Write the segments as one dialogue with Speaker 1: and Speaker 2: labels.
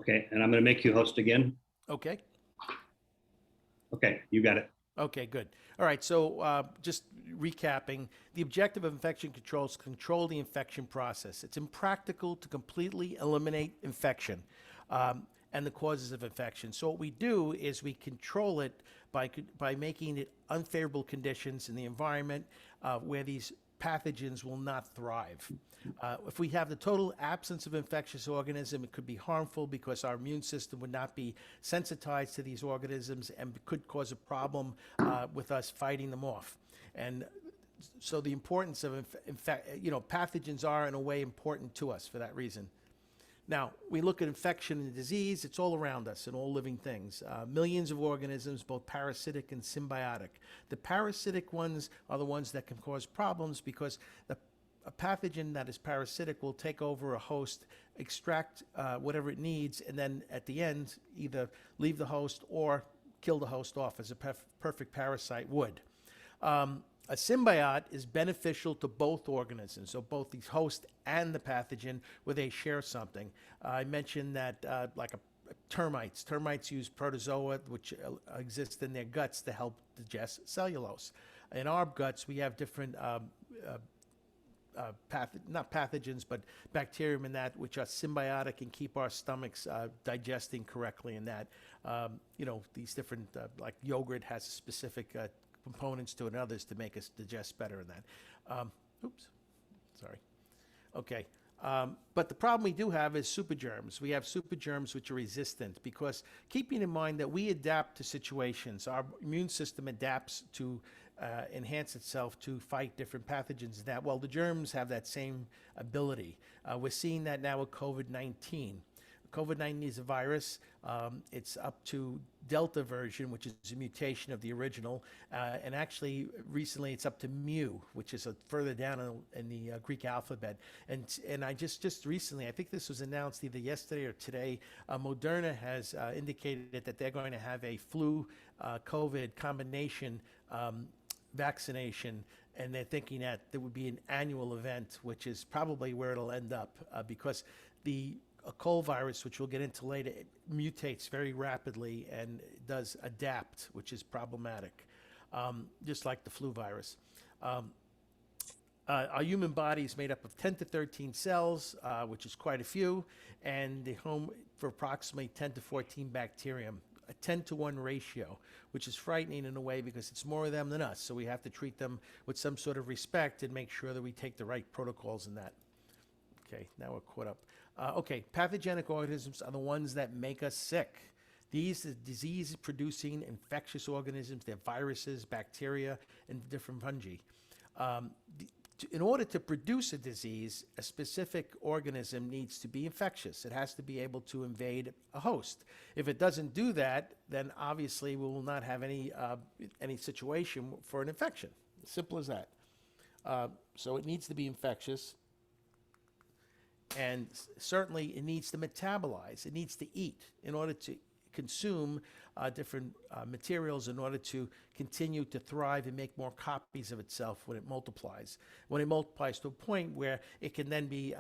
Speaker 1: Okay, and I'm going to make you host again.
Speaker 2: Okay.
Speaker 1: Okay, you got it.
Speaker 2: Okay, good. All right, so just recapping, the objective of infection control is to control the infection process. It's impractical to completely eliminate infection and the causes of infection. So what we do is we control it by making it unfavorable conditions in the environment where these pathogens will not thrive. If we have the total absence of infectious organism, it could be harmful because our immune system would not be sensitized to these organisms and could cause a problem with us fighting them off. And so the importance of, pathogens are in a way important to us for that reason. Now, we look at infection and disease, it's all around us in all living things. Millions of organisms, both parasitic and symbiotic. The parasitic ones are the ones that can cause problems because a pathogen that is parasitic will take over a host, extract whatever it needs, and then at the end, either leave the host or kill the host off as a perfect parasite would. A symbiote is beneficial to both organisms, so both the host and the pathogen, where they share something. I mentioned that termites. Termites use protozoa, which exist in their guts to help digest cellulose. In our guts, we have different not pathogens, but bacterium in that, which are symbiotic and keep our stomachs digesting correctly in that. These different, like yogurt has specific components to it and others to make us digest better in that. Oops, sorry. Okay. But the problem we do have is supergerms. We have supergerms which are resistant because keeping in mind that we adapt to situations, our immune system adapts to enhance itself to fight different pathogens. The germs have that same ability. We're seeing that now with COVID-19. COVID-19 is a virus. It's up to Delta version, which is a mutation of the original. And actually, recently, it's up to Mu, which is further down in the Greek alphabet. And I just recently, I think this was announced either yesterday or today, Moderna has indicated that they're going to have a flu-COVID combination vaccination, and they're thinking that there would be an annual event, which is probably where it'll end up because a cold virus, which we'll get into later, it mutates very rapidly and does adapt, which is problematic, just like the flu virus. Our human body is made up of 10 to 13 cells, which is quite a few, and the home for approximately 10 to 14 bacterium, a 10-to-1 ratio, which is frightening in a way because it's more of them than us. So we have to treat them with some sort of respect and make sure that we take the right protocols in that. Okay, now we're caught up. Pathogenic organisms are the ones that make us sick. These are disease-producing infectious organisms. They're viruses, bacteria, and different fungi. In order to produce a disease, a specific organism needs to be infectious. It has to be able to invade a host. If it doesn't do that, then obviously we will not have any situation for an infection. Simple as that. So it needs to be infectious. And certainly it needs to metabolize. It needs to eat in order to consume different materials in order to continue to thrive and make more copies of itself when it multiplies. When it multiplies to a point where it can then be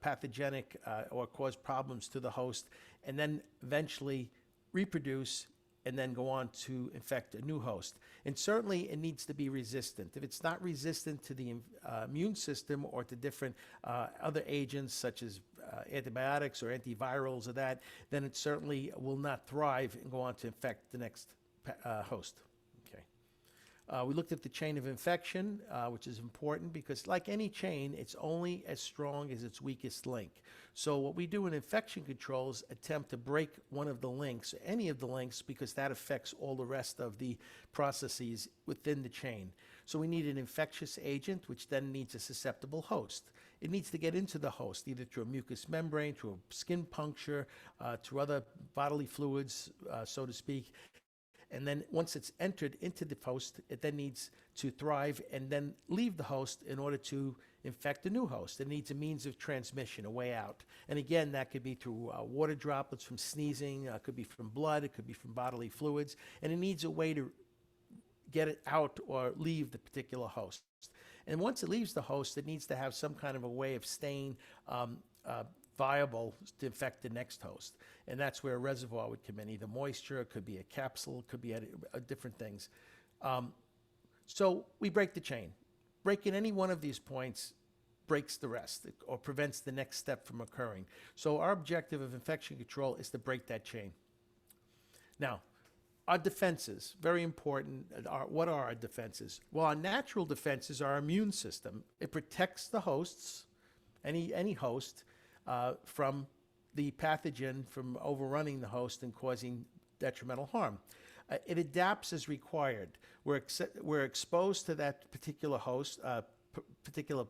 Speaker 2: pathogenic or cause problems to the host, and then eventually reproduce and then go on to infect a new host. And certainly it needs to be resistant. If it's not resistant to the immune system or to different other agents such as antibiotics or antivirals or that, then it certainly will not thrive and go on to infect the next host. We looked at the chain of infection, which is important because like any chain, it's only as strong as its weakest link. So what we do in infection control is attempt to break one of the links, any of the links, because that affects all the rest of the processes within the chain. So we need an infectious agent, which then needs a susceptible host. It needs to get into the host, either through a mucous membrane, through a skin puncture, through other bodily fluids, so to speak. And then once it's entered into the host, it then needs to thrive and then leave the host in order to infect a new host. It needs a means of transmission, a way out. And again, that could be through water droplets from sneezing, it could be from blood, it could be from bodily fluids, and it needs a way to get it out or leave the particular host. And once it leaves the host, it needs to have some kind of a way of staying viable to infect the next host. And that's where a reservoir would come in, either moisture, it could be a capsule, it could be different things. So we break the chain. Breaking any one of these points breaks the rest or prevents the next step from occurring. So our objective of infection control is to break that chain. Now, our defenses, very important. What are our defenses? Well, our natural defenses are our immune system. It protects the hosts, any host, from the pathogen from overrunning the host and causing detrimental harm. It adapts as required. We're exposed to that particular host, particular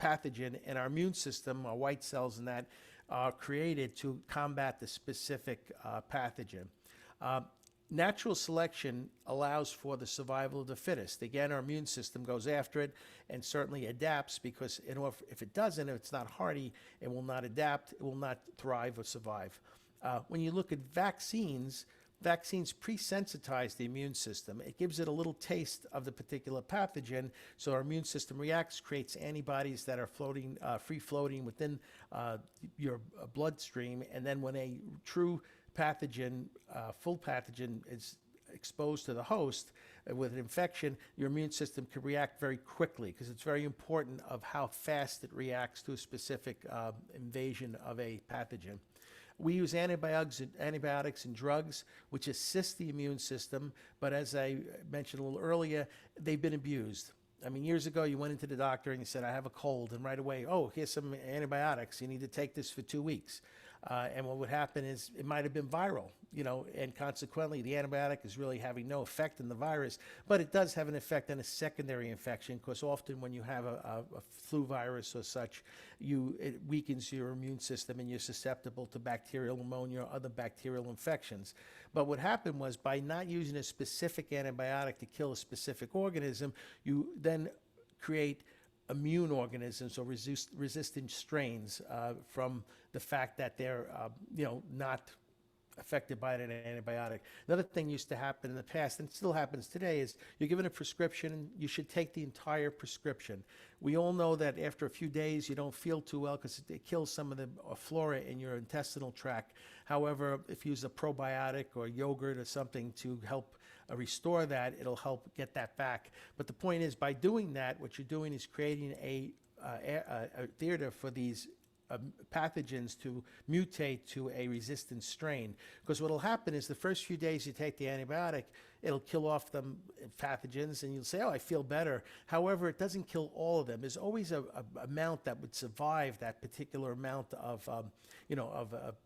Speaker 2: pathogen, and our immune system, our white cells and that, are created to combat the specific pathogen. Natural selection allows for the survival of the fittest. Again, our immune system goes after it and certainly adapts, because if it doesn't, if it's not hardy, it will not adapt, it will not thrive or survive. When you look at vaccines pre-sensitize the immune system. It gives it a little taste of the particular pathogen, so our immune system reacts, creates antibodies that are free-floating within your bloodstream, and then when a true pathogen, full pathogen, is exposed to the host with an infection, your immune system can react very quickly, because it's very important of how fast it reacts to a specific invasion of a pathogen. We use antibiotics and drugs which assist the immune system, but as I mentioned a little earlier, they've been abused. I mean, years ago, you went into the doctor and you said, I have a cold, and right away, oh, here's some antibiotics. You need to take this for 2 weeks. And what would happen is it might have been viral, and consequently, the antibiotic is really having no effect on the virus, but it does have an effect on a secondary infection, because often when you have a flu virus or such, it weakens your immune system and you're susceptible to bacterial pneumonia or other bacterial infections. But what happened was, by not using a specific antibiotic to kill a specific organism, you then create immune organisms or resistant strains from the fact that they're not affected by an antibiotic. Another thing used to happen in the past, and still happens today, is you're given a prescription and you should take the entire prescription. We all know that after a few days you don't feel too well because it kills some of the flora in your intestinal tract. However, if you use a probiotic or yogurt or something to help restore that, it'll help get that back. But the point is, by doing that, what you're doing is creating a theater for these pathogens to mutate to a resistant strain. Because what will happen is, the first few days you take the antibiotic, it'll kill off the pathogens and you'll say, oh, I feel better. However, it doesn't kill all of them. There's always a amount that would survive that particular amount of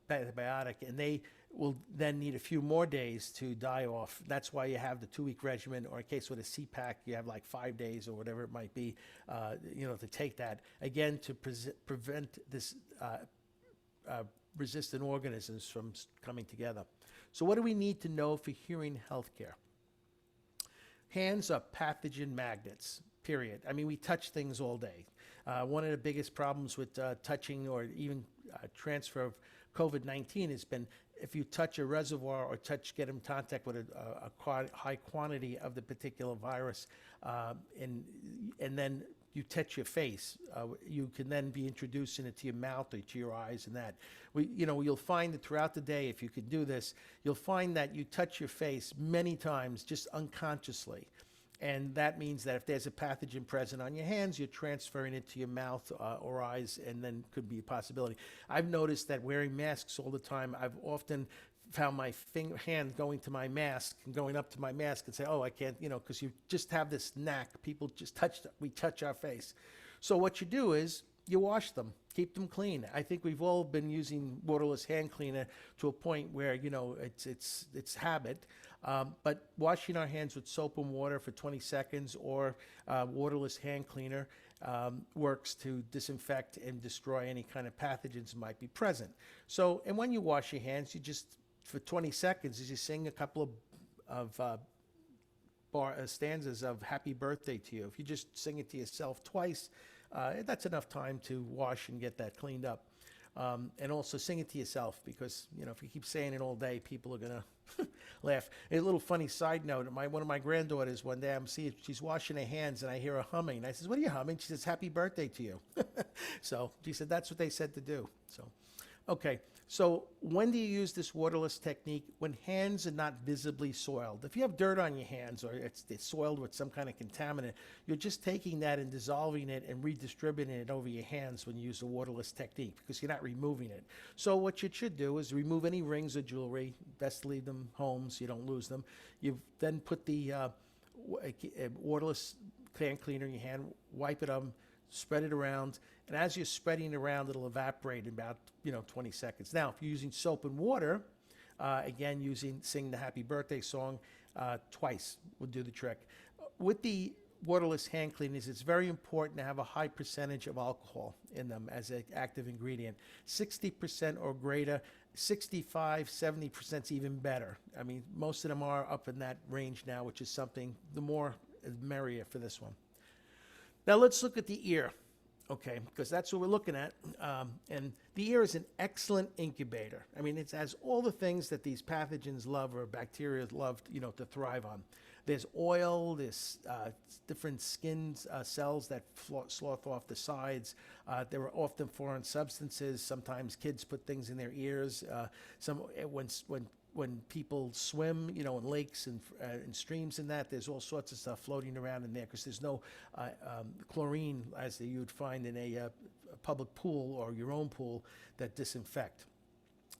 Speaker 2: antibiotic, and they will then need a few more days to die off. That's why you have the 2-week regimen, or in case with a CPAC, you have like 5 days or whatever it might be, to take that, again, to prevent this resistant organisms from coming together. So what do we need to know for hearing healthcare? Hands are pathogen magnets, period. I mean, we touch things all day. One of the biggest problems with touching or even transfer of COVID-19 has been, if you touch a reservoir or get in contact with a high quantity of the particular virus, and then you touch your face, you can then be introducing it to your mouth or to your eyes, and that. You'll find that throughout the day, if you can do this, you'll find that you touch your face many times just unconsciously. And that means that if there's a pathogen present on your hands, you're transferring it to your mouth or eyes, and then could be a possibility. I've noticed that wearing masks all the time, I've often found my hand going to my mask and going up to my mask and say, oh, I can't, because you just have this knack. People just we touch our face. So what you do is you wash them, keep them clean. I think we've all been using waterless hand cleaner to a point where, it's habit. But washing our hands with soap and water for 20 seconds or waterless hand cleaner works to disinfect and destroy any kind of pathogens that might be present. So, and when you wash your hands, you just, for 20 seconds, you sing a couple of stanzas of happy birthday to you. If you just sing it to yourself twice, that's enough time to wash and get that cleaned up. And also sing it to yourself, because, if you keep saying it all day, people are going to laugh. A little funny side note, one of my granddaughters, one day she's washing her hands and I hear her humming. And I says, "What are you humming?" She says, "Happy birthday to you." So she said, that's what they said to do. So, okay. So when do you use this waterless technique? When hands are not visibly soiled. If you have dirt on your hands or it's soiled with some kind of contaminant, you're just taking that and dissolving it and redistributing it over your hands when you use the waterless technique, because you're not removing it. So what you should do is remove any rings or jewelry. Best to leave them home so you don't lose them. You then put the waterless hand cleaner in your hand, wipe it up, spread it around, and as you're spreading it around, it'll evaporate in about 20 seconds. Now, if you're using soap and water, again, sing the happy birthday song twice would do the trick. With the waterless hand cleaners, it's very important to have a high percentage of alcohol in them as an active ingredient. 60% or greater, 65, 70% is even better. I mean, most of them are up in that range now, which is something, the more the merrier for this one. Now let's look at the ear, okay, because that's what we're looking at. And the ear is an excellent incubator. I mean, it has all the things that these pathogens love, or bacteria love, to thrive on. There's oil, there's different skin cells that slough off the sides. There are often foreign substances. Sometimes kids put things in their ears. When people swim, in lakes and streams and that, there's all sorts of stuff floating around in there, because there's no chlorine, as you would find in a public pool or your own pool, that disinfect.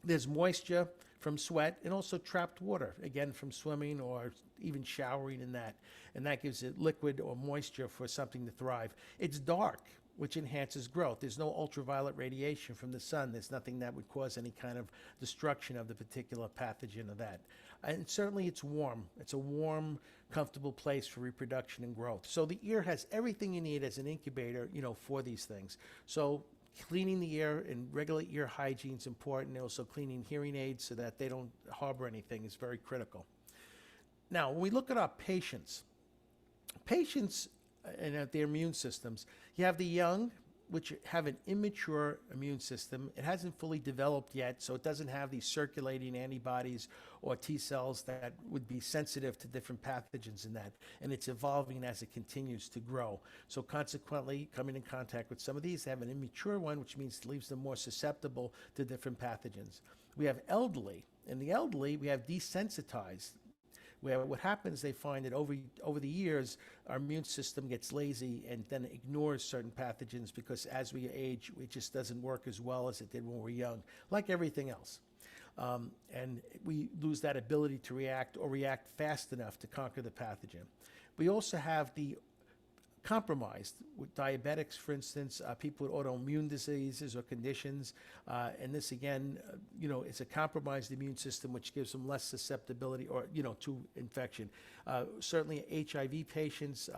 Speaker 2: There's moisture from sweat and also trapped water, again, from swimming or even showering in that. And that gives it liquid or moisture for something to thrive. It's dark, which enhances growth. There's no ultraviolet radiation from the sun. There's nothing that would cause any kind of destruction of the particular pathogen of that. And certainly it's warm. It's a warm, comfortable place for reproduction and growth. So the ear has everything you need as an incubator, for these things. So cleaning the ear and regular ear hygiene is important. Also cleaning hearing aids so that they don't harbor anything is very critical. Now, when we look at our patients and their immune systems, you have the young, which have an immature immune system. It hasn't fully developed yet, so it doesn't have these circulating antibodies or T cells that would be sensitive to different pathogens in that. And it's evolving as it continues to grow. So consequently, coming in contact with some of these, they have an immature one, which means it leaves them more susceptible to different pathogens. We have elderly. In the elderly, we have desensitized, where what happens, they find that over the years, our immune system gets lazy and then ignores certain pathogens, because as we age, it just doesn't work as well as it did when we were young, like everything else. And we lose that ability to react fast enough to conquer the pathogen. We also have the compromised with diabetics, for instance, people with autoimmune diseases or conditions, and this again, it's a compromised immune system, which gives them less susceptibility to infection. Certainly, HIV patients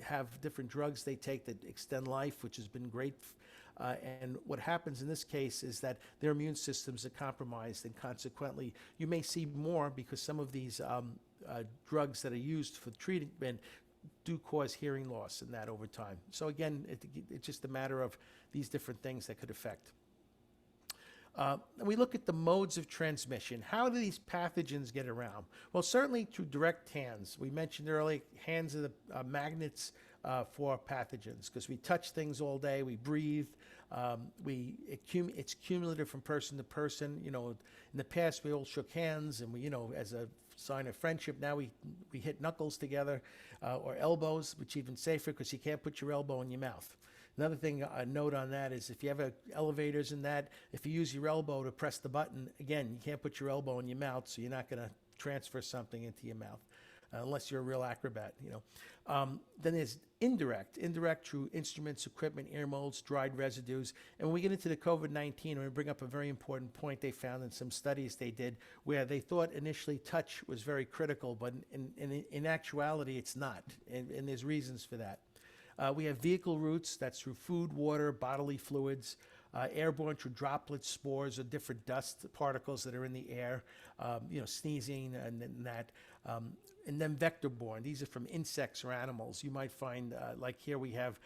Speaker 2: have different drugs they take that extend life, which has been great. And what happens in this case is that their immune systems are compromised, and consequently, you may see more, because some of these drugs that are used for treatment do cause hearing loss in that over time. So again, it's just a matter of these different things that could affect. And we look at the modes of transmission. How do these pathogens get around? Well, certainly through direct hands. We mentioned earlier, hands are the magnets for pathogens, because we touch things all day, we breathe, it's cumulative from person to person. In the past, we all shook hands, and we, as a sign of friendship, now we hit knuckles together, or elbows, which is even safer, because you can't put your elbow in your mouth. Another thing, a note on that is, if you have elevators in that, if you use your elbow to press the button, again, you can't put your elbow in your mouth, so you're not going to transfer something into your mouth, unless you're a real acrobat, Then there's indirect through instruments, equipment, ear molds, dried residues. And when we get into the COVID-19, I'm going to bring up a very important point they found in some studies they did, where they thought initially touch was very critical, but in actuality, it's not. And there's reasons for that. We have vehicle routes, that's through food, water, bodily fluids, airborne through droplets, spores, or different dust particles that are in the air, sneezing and that. And then vector-borne. These are from insects or animals. You might find, like here we have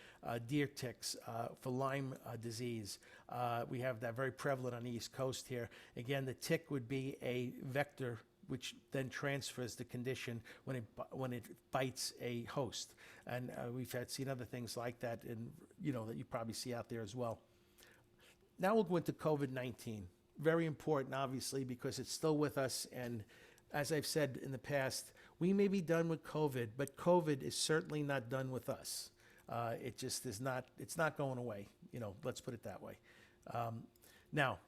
Speaker 2: deer ticks for Lyme disease. We have that very prevalent on the East Coast here. Again, the tick would be a vector which then transfers the condition when it bites a host. And we've seen other things like that, and that you probably see out there as well. Now we'll go into COVID-19. Very important, obviously, because it's still with us. And as I've said in the past, we may be done with COVID, but COVID is certainly not done with us. It just is not, it's not going away. Let's put it that way. Now,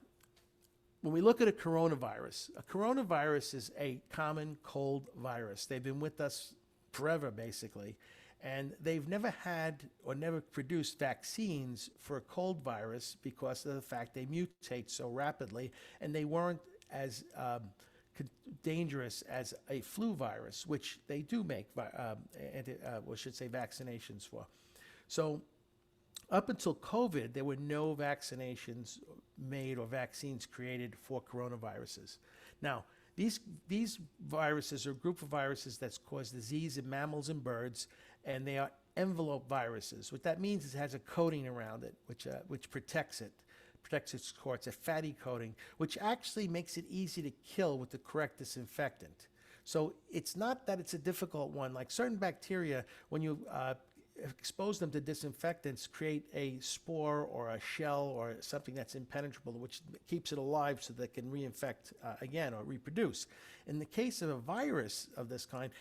Speaker 2: when we look at a coronavirus is a common cold virus. They've been with us forever, basically. And they've never had or never produced vaccines for a cold virus because of the fact they mutate so rapidly, and they weren't as dangerous as a flu virus, which they do make, vaccinations for. So up until COVID, there were no vaccinations made or vaccines created for coronaviruses. Now, these viruses are a group of viruses that's caused disease in mammals and birds, and they are envelope viruses. What that means is it has a coating around it, which protects its core. It's a fatty coating, which actually makes it easy to kill with the correct disinfectant. So it's not that it's a difficult one. Like certain bacteria, when you expose them to disinfectants, create a spore or a shell or something that's impenetrable, which keeps it alive so that it can reinfect again or reproduce. In the case of a virus of this kind,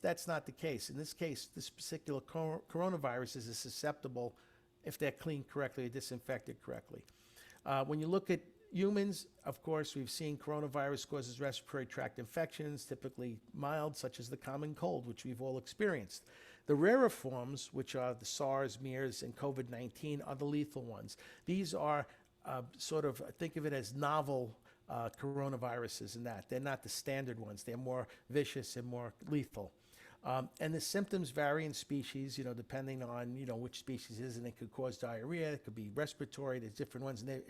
Speaker 2: that's not the case. In this case, this particular coronavirus is susceptible if they're cleaned correctly or disinfected correctly. When you look at humans, of course, we've seen coronavirus causes respiratory tract infections, typically mild, such as the common cold, which we've all experienced. The rarer forms, which are the SARS, MERS, and COVID-19, are the lethal ones. These are think of it as novel coronaviruses in that. They're not the standard ones. They're more vicious and more lethal. And the symptoms vary in species, depending on, which species it is, and it could cause diarrhea, it could be respiratory, there's different ones, and they're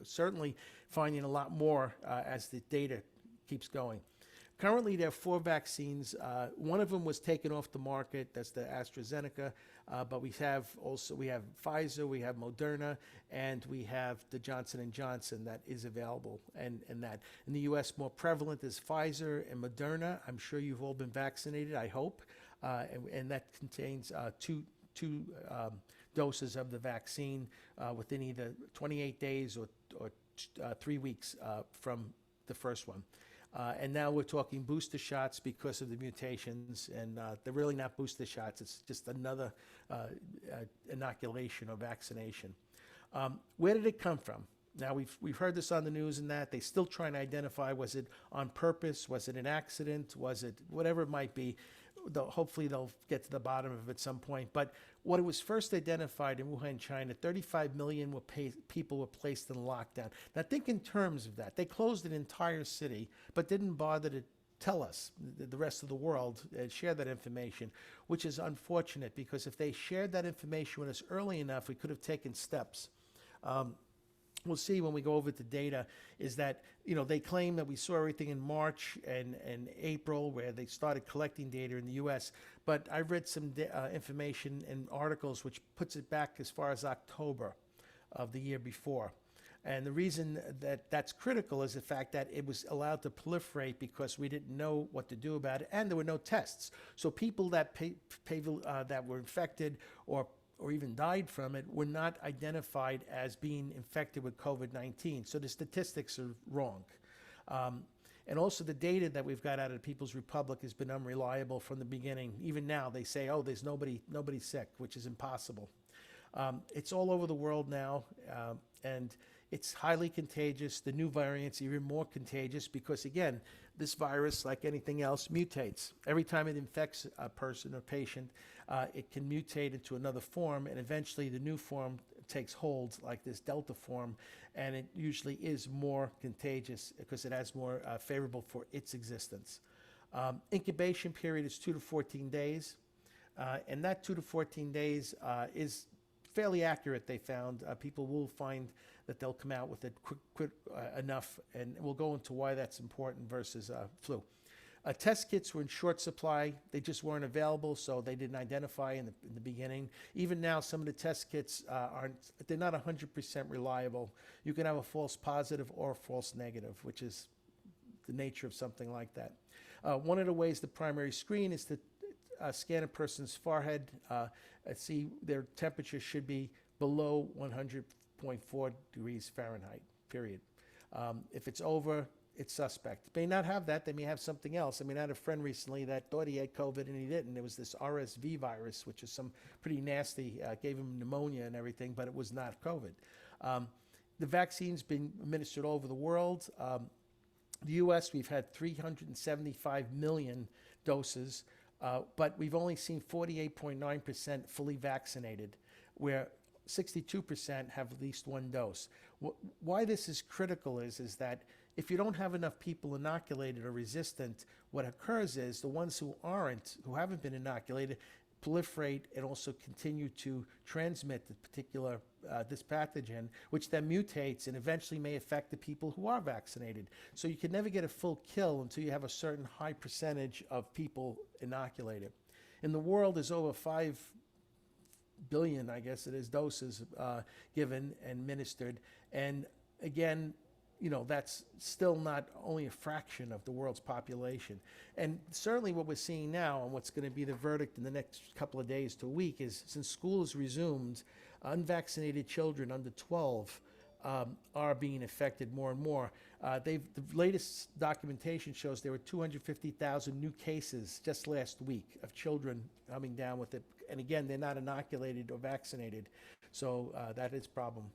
Speaker 2: certainly finding a lot more as the data keeps going. Currently, there are 4 vaccines. One of them was taken off the market. That's the AstraZeneca. But we have Pfizer, we have Moderna, and we have the Johnson & Johnson that is available. And that in the U.S., more prevalent is Pfizer and Moderna. I'm sure you've all been vaccinated, I hope. And that contains two doses of the vaccine within either 28 days or 3 weeks from the first one. And now we're talking booster shots because of the mutations, and they're really not booster shots. It's just another inoculation or vaccination. Where did it come from? Now, we've heard this on the news and that. They still trying to identify, was it on purpose? Was it an accident? Was it whatever it might be? Hopefully they'll get to the bottom of it at some point. But when it was first identified in Wuhan, China, 35 million people were placed in lockdown. Now think in terms of that. They closed an entire city, but didn't bother to tell us, the rest of the world, share that information, which is unfortunate, because if they shared that information with us early enough, we could have taken steps. We'll see when we go over the data, is that, they claim that we saw everything in March and April, where they started collecting data in the U.S., but I've read some information and articles which puts it back as far as October of the year before. And the reason that that's critical is the fact that it was allowed to proliferate because we didn't know what to do about it, and there were no tests. So people that that were infected or even died from it were not identified as being infected with COVID-19. So the statistics are wrong. And also the data that we've got out of the People's Republic has been unreliable from the beginning. Even now they say, oh, there's nobody sick, which is impossible. It's all over the world now, and it's highly contagious. The new variant's even more contagious because, again, this virus, like anything else, mutates. Every time it infects a person or patient, it can mutate into another form, and eventually the new form takes hold, like this Delta form, and it usually is more contagious because it has more favorable for its existence. Incubation period is 2 to 14 days, and that 2 to 14 days is fairly accurate, they found. People will find that they'll come out with it quick enough, and we'll go into why that's important versus flu. Test kits were in short supply. They just weren't available, so they didn't identify in the beginning. Even now, some of the test kits they're not 100% reliable. You can have a false positive or a false negative, which is the nature of something like that. One of the ways the primary screen is to scan a person's forehead, see their temperature should be below 100.4 degrees Fahrenheit, period. If it's over, it's suspect. May not have that. They may have something else. I mean, I had a friend recently that thought he had COVID and he didn't. It was this RSV virus, which is some pretty nasty, gave him pneumonia and everything, but it was not COVID. The vaccine's been administered all over the world. The U.S., we've had 375 million doses, but we've only seen 48.9% fully vaccinated, where 62% have at least one dose. Why this is critical is that if you don't have enough people inoculated or resistant, what occurs is the ones who haven't been inoculated, proliferate and also continue to transmit the particular this pathogen, which then mutates and eventually may affect the people who are vaccinated. So you can never get a full kill until you have a certain high percentage of people inoculated. In the world, there's over 5 billion, I guess it is, doses given and administered. And again, that's still not only a fraction of the world's population. And certainly what we're seeing now and what's going to be the verdict in the next couple of days to a week is, since school has resumed, unvaccinated children under 12 are being affected more and more. The latest documentation shows there were 250,000 new cases just last week of children coming down with it. And again, they're not inoculated or vaccinated. So that is a problem.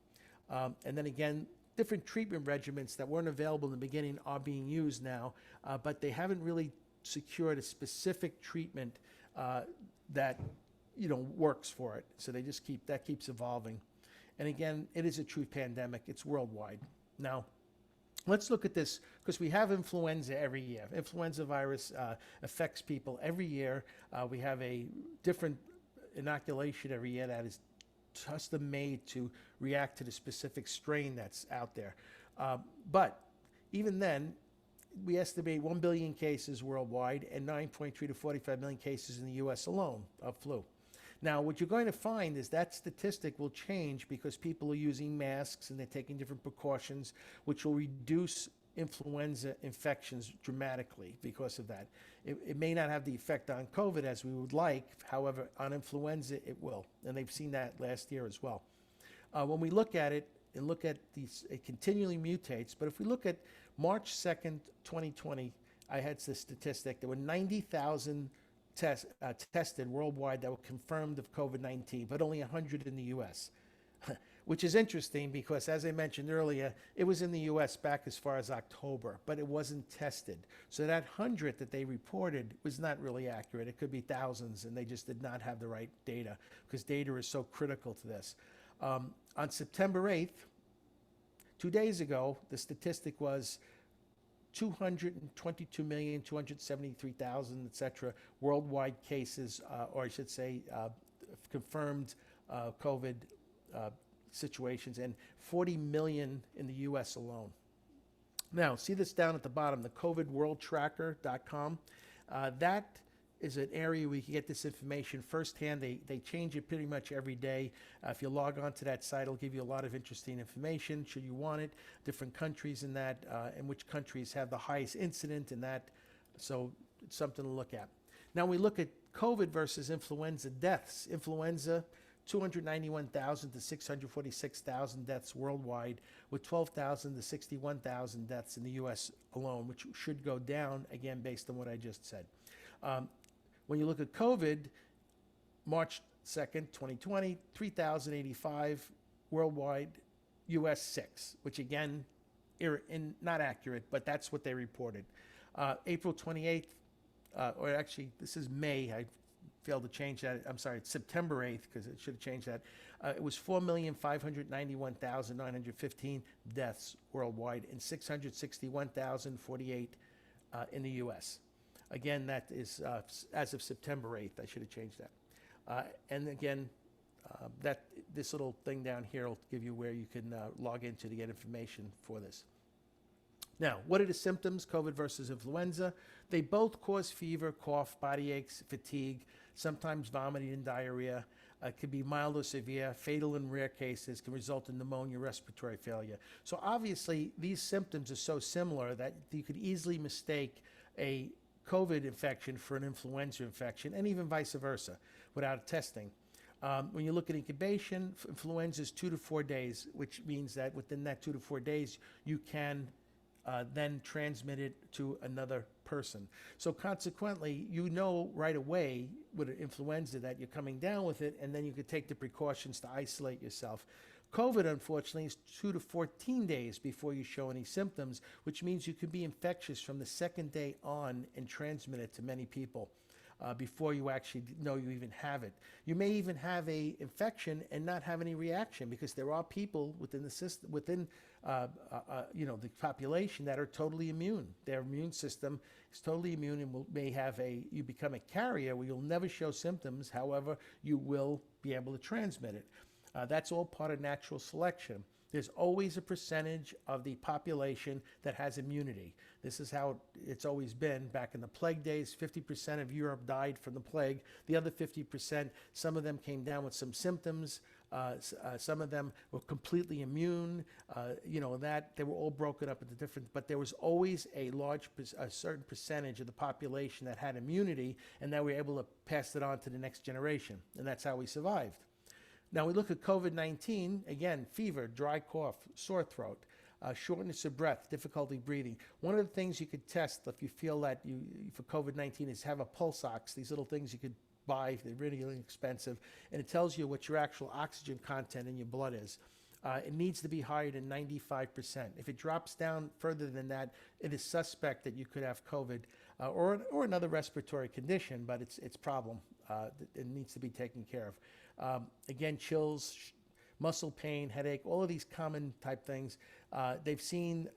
Speaker 2: And then again, different treatment regimens that weren't available in the beginning are being used now, but they haven't really secured a specific treatment that works for it. So they just keeps evolving. And again, it is a true pandemic. It's worldwide. Now, let's look at this, because we have influenza every year. Influenza virus affects people every year. We have a different inoculation every year that is custom made to react to the specific strain that's out there. But even then, we estimate 1 billion cases worldwide and 9.3 to 45 million cases in the U.S. alone of flu. Now, what you're going to find is that statistic will change because people are using masks and they're taking different precautions, which will reduce influenza infections dramatically because of that. It may not have the effect on COVID as we would like. However, on influenza, it will. And they've seen that last year as well. When we look at it and look at these, it continually mutates. But if we look at March 2nd, 2020, I had the statistic. There were 90,000 tested worldwide that were confirmed of COVID-19, but only 100 in the U.S., which is interesting because, as I mentioned earlier, it was in the U.S. back as far as October, but it wasn't tested. So that 100 that they reported was not really accurate. It could be thousands, and they just did not have the right data because data is so critical to this. On September 8th, 2 days ago, the statistic was 222,273,000, et cetera, worldwide cases, or I should say confirmed COVID situations, and 40 million in the U.S. alone. Now, see this down at the bottom, the COVIDWorldTracker.com. That is an area where you can get this information firsthand. They change it pretty much every day. If you log on to that site, it'll give you a lot of interesting information, should you want it, different countries in that, and which countries have the highest incident in that. So it's something to look at. Now we look at COVID versus influenza deaths. Influenza, 291,000 to 646,000 deaths worldwide, with 12,000 to 61,000 deaths in the U.S. alone, which should go down, again, based on what I just said. When you look at COVID, March 2nd, 2020, 3,085 worldwide, U.S. 6, which again, not accurate, but that's what they reported. April 28th, or actually, this is May. I failed to change that. I'm sorry, it's September 8th, because it should have changed that. It was 4,591,915 deaths worldwide and 661,048 in the U.S. Again, that is as of September 8th. I should have changed that. And again, this little thing down here will give you where you can log into to get information for this. Now, what are the symptoms, COVID versus influenza? They both cause fever, cough, body aches, fatigue, sometimes vomiting and diarrhea. It can be mild or severe, fatal in rare cases, can result in pneumonia, respiratory failure. So obviously, these symptoms are so similar that you could easily mistake a COVID infection for an influenza infection, and even vice versa, without testing. When you look at incubation, influenza is 2 to 4 days, which means that within that 2 to 4 days, you can then transmit it to another person. So consequently, you know right away with an influenza that you're coming down with it, and then you could take the precautions to isolate yourself. COVID, unfortunately, is 2 to 14 days before you show any symptoms, which means you could be infectious from the second day on and transmit it to many people before you actually know you even have it. You may even have a infection and not have any reaction, because there are people within the system, within the population that are totally immune. Their immune system is totally immune, and you become a carrier where you'll never show symptoms. However, you will be able to transmit it. That's all part of natural selection. There's always a percentage of the population that has immunity. This is how it's always been. Back in the plague days, 50% of Europe died from the plague. The other 50%, some of them came down with some symptoms. Some of them were completely immune. That they were all broken up into different, but there was always a certain percentage of the population that had immunity, and that we were able to pass it on to the next generation. And that's how we survived. Now we look at COVID-19, again, fever, dry cough, sore throat, shortness of breath, difficulty breathing. One of the things you could test if you feel that for COVID-19 is have a pulse ox, these little things you could buy, they're really inexpensive, and it tells you what your actual oxygen content in your blood is. It needs to be higher than 95%. If it drops down further than that, it is suspect that you could have COVID or another respiratory condition, but it's a problem. It needs to be taken care of. Again, chills, muscle pain, headache, all of these common type things. They've seen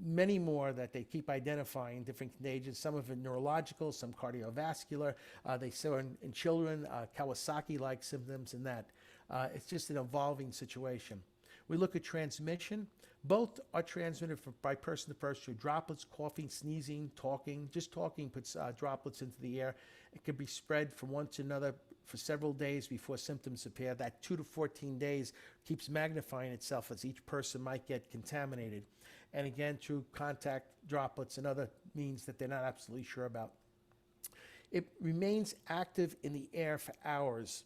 Speaker 2: many more that they keep identifying different contagions, some of it neurological, some cardiovascular. They saw in children Kawasaki-like symptoms and that. It's just an evolving situation. We look at transmission. Both are transmitted by person to person through droplets, coughing, sneezing, talking. Just talking puts droplets into the air. It can be spread from one to another for several days before symptoms appear. That 2 to 14 days keeps magnifying itself as each person might get contaminated. And again, through contact, droplets, and other means that they're not absolutely sure about. It remains active in the air for hours.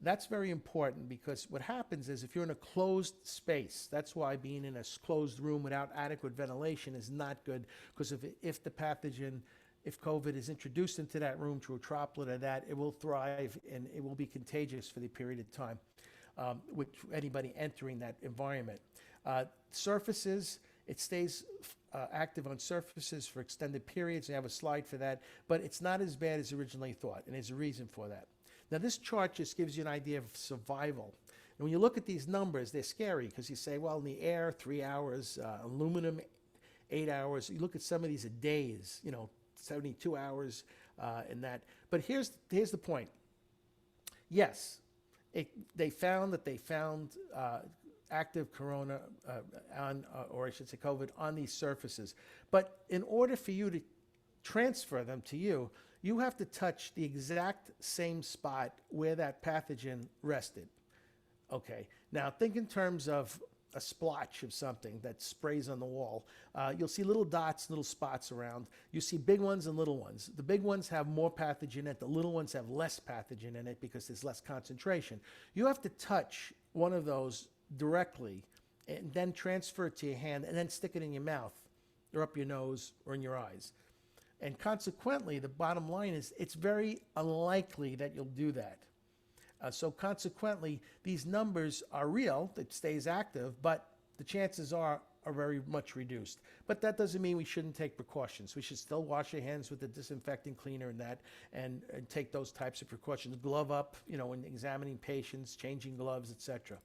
Speaker 2: That's very important, because what happens is if you're in a closed space, that's why being in a closed room without adequate ventilation is not good, because if the pathogen, if COVID is introduced into that room through a droplet or that, it will thrive and it will be contagious for the period of time with anybody entering that environment. Surfaces, it stays active on surfaces for extended periods. I have a slide for that, but it's not as bad as originally thought, and there's a reason for that. Now, this chart just gives you an idea of survival. And when you look at these numbers, they're scary, because you say, well, in the air, 3 hours, aluminum, 8 hours. You look at some of these days, 72 hours and that. But here's the point. Yes, they found active corona or I should say COVID on these surfaces. But in order for you to transfer them to you, you have to touch the exact same spot where that pathogen rested. Okay, now think in terms of a splotch of something that sprays on the wall. You'll see little dots, little spots around. You see big ones and little ones. The big ones have more pathogen in it. The little ones have less pathogen in it because there's less concentration. You have to touch one of those directly and then transfer it to your hand and then stick it in your mouth or up your nose or in your eyes. And consequently, the bottom line is it's very unlikely that you'll do that. So consequently, these numbers are real, it stays active, but the chances are very much reduced. But that doesn't mean we shouldn't take precautions. We should still wash our hands with the disinfecting cleaner and that, and take those types of precautions. Glove up, when examining patients, changing gloves, etc.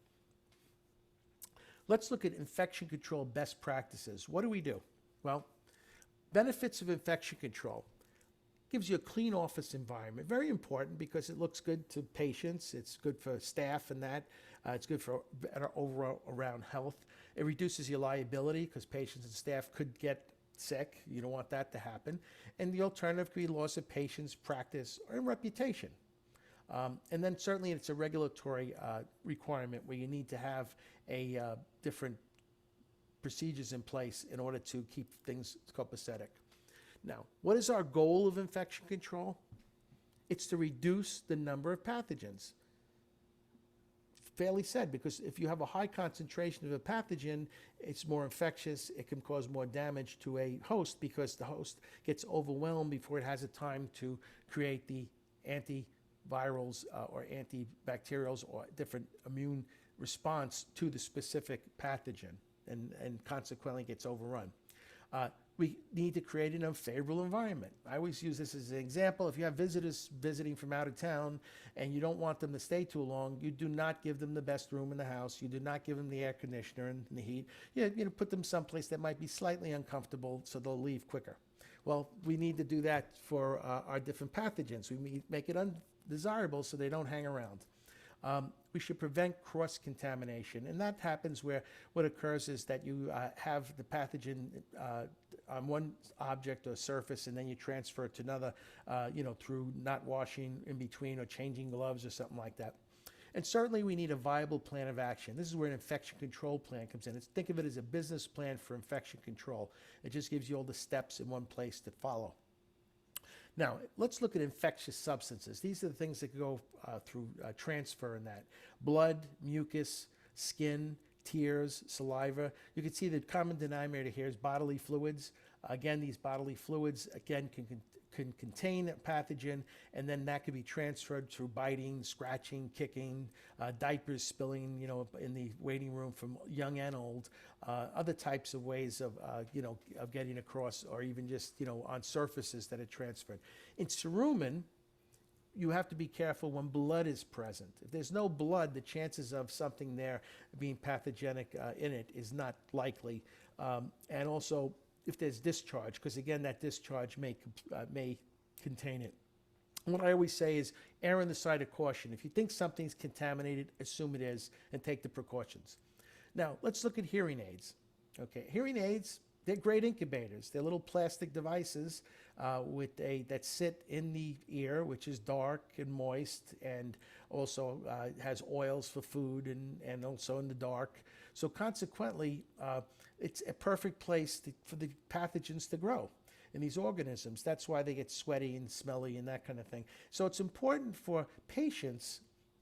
Speaker 2: Let's look at infection control best practices. What do? Well, benefits of infection control. Gives you a clean office environment. Very important, because it looks good to patients. It's good for staff and that. It's good for better overall around health. It reduces your liability, because patients and staff could get sick. You don't want that to happen. And the alternative could be loss of patience, practice, or reputation. And then certainly it's a regulatory requirement where you need to have a different procedures in place in order to keep things copacetic. Now, what is our goal of infection control? It's to reduce the number of pathogens. Fairly said, because if you have a high concentration of a pathogen, it's more infectious. It can cause more damage to a host because the host gets overwhelmed before it has a time to create the antivirals or antibacterials or different immune response to the specific pathogen, and consequently gets overrun. We need to create an unfavorable environment. I always use this as an example. If you have visitors visiting from out of town and you don't want them to stay too long, you do not give them the best room in the house. You do not give them the air conditioner and the heat. You put them someplace that might be slightly uncomfortable so they'll leave quicker. Well, we need to do that for our different pathogens. We make it undesirable so they don't hang around. We should prevent cross-contamination, and that happens where what occurs is that you have the pathogen on one object or surface, and then you transfer it to another, through not washing in between or changing gloves or something like that. And certainly we need a viable plan of action. This is where an infection control plan comes in. Think of it as a business plan for infection control. It just gives you all the steps in one place to follow. Now, let's look at infectious substances. These are the things that go through transfer in that. Blood, mucus, skin, tears, saliva. You can see the common denominator here is bodily fluids. Again, these bodily fluids, again, can contain a pathogen, and then that could be transferred through biting, scratching, kicking, diapers spilling, in the waiting room from young and old, other types of ways of getting across, or even just, on surfaces that are transferred. In cerumen, you have to be careful when blood is present. If there's no blood, the chances of something there being pathogenic in it is not likely. And also, if there's discharge, because again, that discharge may contain it. And what I always say is err on the side of caution. If you think something's contaminated, assume it is, and take the precautions. Now, let's look at hearing aids. Okay, hearing aids, they're great incubators. They're little plastic devices that sit in the ear, which is dark and moist, and also has oils for food and also in the dark. So consequently, it's a perfect place for the pathogens to grow in these organisms. That's why they get sweaty and smelly and that kind of thing. So it's important for patients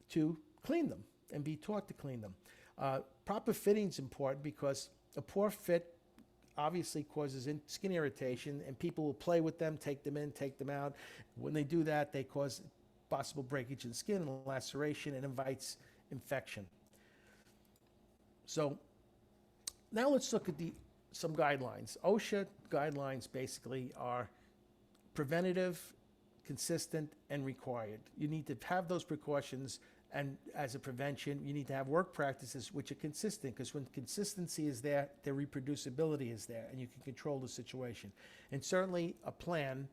Speaker 2: to clean them and be taught to clean them. Proper fitting is important because a poor fit obviously causes skin irritation, and people will play with them, take them in, take them out. When they do that, they cause possible breakage in skin and laceration, and invites infection. So now let's look at some guidelines. OSHA guidelines basically are preventative, consistent, and required. You need to have those precautions, and as a prevention, you need to have work practices which are consistent, because when consistency is there, the reproducibility is there, and you can control the situation. And certainly a plan,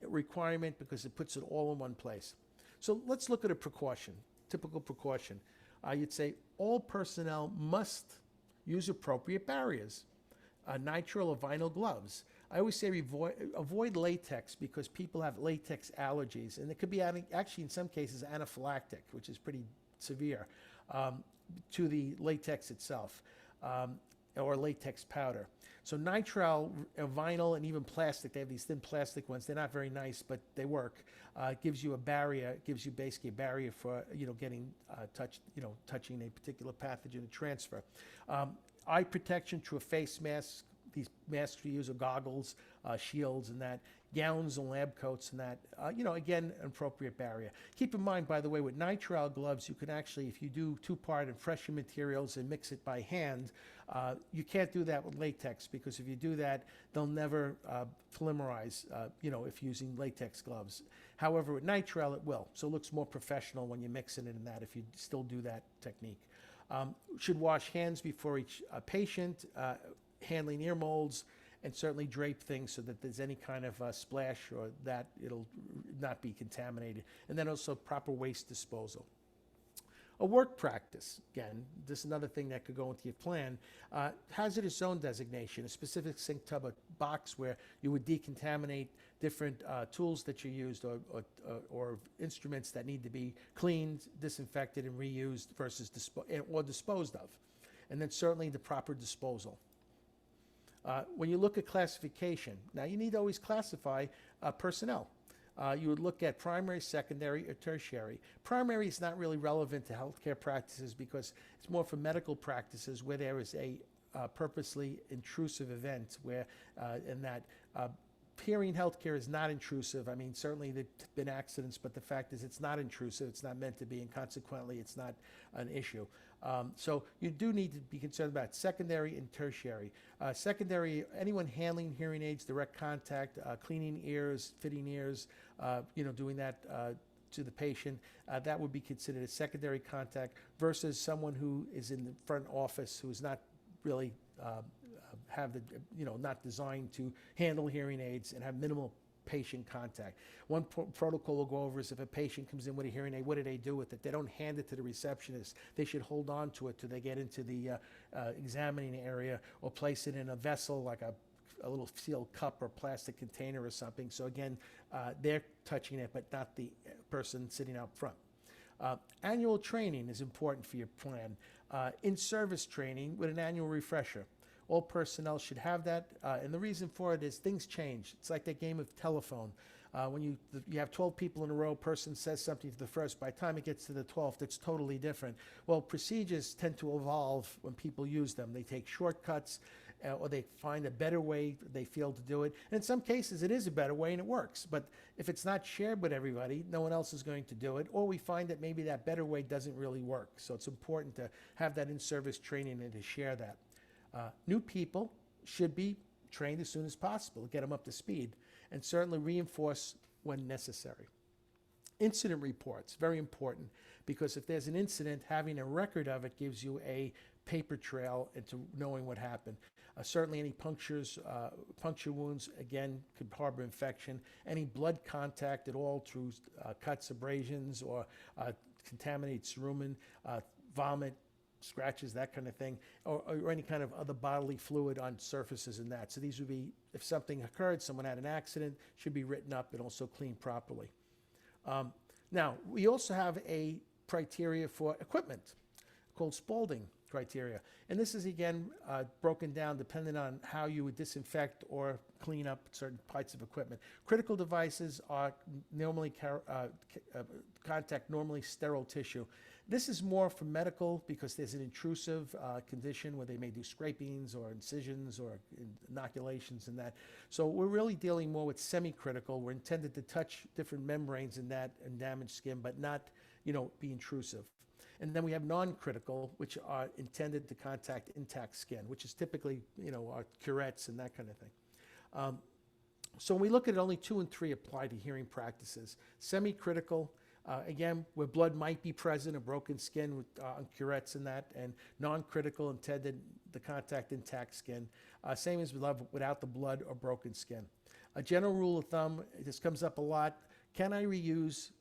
Speaker 2: a requirement, because it puts it all in one place. So let's look at a precaution, typical precaution. You'd say all personnel must use appropriate barriers, nitrile or vinyl gloves. I always say avoid latex, because people have latex allergies, and it could be actually in some cases anaphylactic, which is pretty severe, to the latex itself, or latex powder. So nitrile, vinyl, and even plastic, they have these thin plastic ones. They're not very nice, but they work. Gives you a barrier, gives you basically a barrier for getting touching a particular pathogen to transfer. Eye protection through a face mask. These masks we use are goggles, shields, and that, gowns and lab coats, and that. Again, an appropriate barrier. Keep in mind, by the way, with nitrile gloves, you can actually, if you do two-part and freshen materials and mix it by hand, you can't do that with latex, because if you do that, they'll never polymerize, if using latex gloves. However, with nitrile, it will. So it looks more professional when you mix it in that, if you still do that technique. Should wash hands before each patient, handling ear molds, and certainly drape things so that there's any kind of splash or that it'll not be contaminated. And then also proper waste disposal. A work practice, again, this is another thing that could go into your plan. Hazardous zone designation, a specific sink tub, a box where you would decontaminate different tools that you used or instruments that need to be cleaned, disinfected, and reused versus disposed of. And then certainly the proper disposal. When you look at classification, now you need to always classify personnel. You would look at primary, secondary, or tertiary. Primary is not really relevant to healthcare practices because it's more for medical practices where there is a purposely intrusive event where, in that hearing healthcare is not intrusive. I mean, certainly there have been accidents, but the fact is it's not intrusive. It's not meant to be, and consequently, it's not an issue. So you do need to be concerned about secondary and tertiary. Secondary, anyone handling hearing aids, direct contact, cleaning ears, fitting ears, doing that to the patient, that would be considered a secondary contact versus someone who is in the front office who is not really not designed to handle hearing aids and have minimal patient contact. One protocol we'll go over is if a patient comes in with a hearing aid, what do they do with it? They don't hand it to the receptionist. They should hold on to it till they get into the examining area or place it in a vessel like a little sealed cup or plastic container or something. So again, they're touching it, but not the person sitting out front. Annual training is important for your plan. In-service training with an annual refresher. All personnel should have that, and the reason for it is things change. It's like that game of telephone. When you have 12 people in a row, person says something to the first, by the time it gets to the 12th, it's totally different. Well, procedures tend to evolve when people use them. They take shortcuts, or they find a better way they feel to do it. And in some cases, it is a better way and it works. But if it's not shared with everybody, no one else is going to do it, or we find that maybe that better way doesn't really work. So it's important to have that in-service training and to share that. New people should be trained as soon as possible, get them up to speed, and certainly reinforce when necessary. Incident reports, very important, because if there's an incident, having a record of it gives you a paper trail into knowing what happened. Certainly any puncture wounds, again, could harbor infection. Any blood contact at all through cuts, abrasions, or contaminated cerumen, vomit, scratches, that kind of thing, or any kind of other bodily fluid on surfaces and that. So these would be, if something occurred, someone had an accident, should be written up and also cleaned properly. Now, we also have a criteria for equipment called Spaulding criteria. And this is, again, broken down depending on how you would disinfect or clean up certain parts of equipment. Critical devices are normally contact normally sterile tissue. This is more for medical because there's an intrusive condition where they may do scrapings or incisions or inoculations and that. So we're really dealing more with semi-critical. We're intended to touch different membranes in that and damage skin, but not, be intrusive. And then we have non-critical, which are intended to contact intact skin, which is typically, our curettes and that kind of thing. So when we look at it, only 2 and 3 apply to hearing practices. Semi-critical, again, where blood might be present, a broken skin with curettes and that, and non-critical intended to contact intact skin. Same as without the blood or broken skin. A general rule of thumb, this comes up a lot, can I reuse